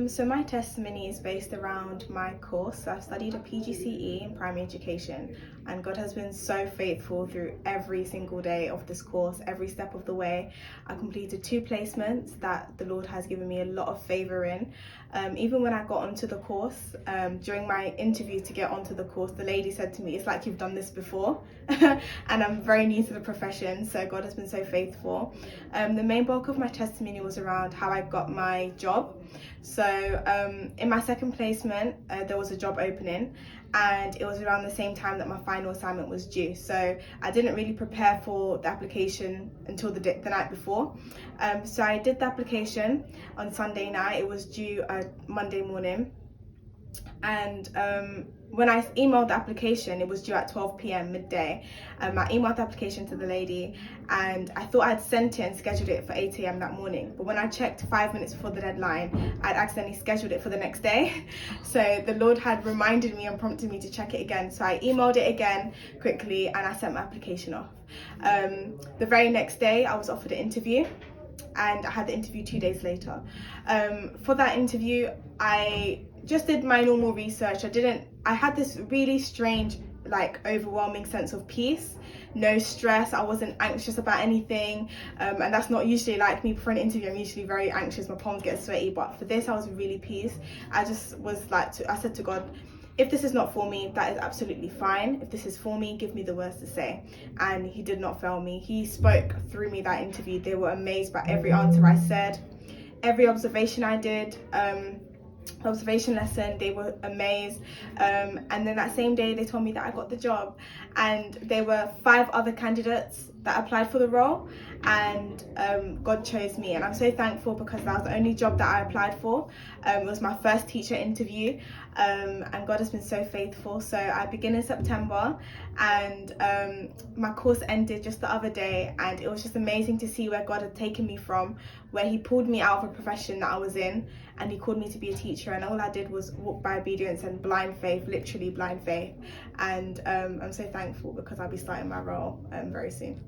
So my testimony is based around my course. So I've studied a PGCE in primary education, and God has been so faithful through every single day of this course, every step of the way. I completed 2 placements that the Lord has given me a lot of favour in. Even when I got onto the course, during my interview to get onto the course, the lady said to me, "It's like you've done this before." And I'm very new to the profession, so God has been so faithful. The main bulk of my testimony was around how I got my job. So in my second placement, there was a job opening, and it was around the same time that my final assignment was due. So I didn't really prepare for the application until the night before. So I did the application on Sunday night. It was due Monday morning. And when I emailed the application, it was due at 12 p.m. midday. I emailed the application to the lady, and I thought I'd sent it and scheduled it for 8 a.m. that morning. But when I checked 5 minutes before the deadline, I'd accidentally scheduled it for the next day. So the Lord had reminded me and prompted me to check it again. So I emailed it again quickly, and I sent my application off. The very next day, I was offered an interview, and I had the interview 2 days later. For that interview, I just did my normal research. I had this really strange, overwhelming sense of peace, no stress. I wasn't anxious about anything, and that's not usually like me. For an interview, I'm usually very anxious, my palms get sweaty, but for this I was really peace. I just was I said to God, if this is not for me, that is absolutely fine. If this is for me, give me the words to say. And he did not fail me. He spoke through me that interview. They were amazed by every answer I said, every observation I did, observation lesson. They were amazed. And then that same day, they told me that I got the job. And there were 5 other candidates that applied for the role, and God chose me, and I'm so thankful because that was the only job that I applied for. It was my first teacher interview, and God has been so faithful. So I begin in September, and my course ended just the other day, and it was just amazing to see where God had taken me from, where he pulled me out of a profession that I was in, and he called me to be a teacher, and all I did was walk by obedience and blind faith, literally blind faith. And I'm so thankful because I'll be starting my role very soon.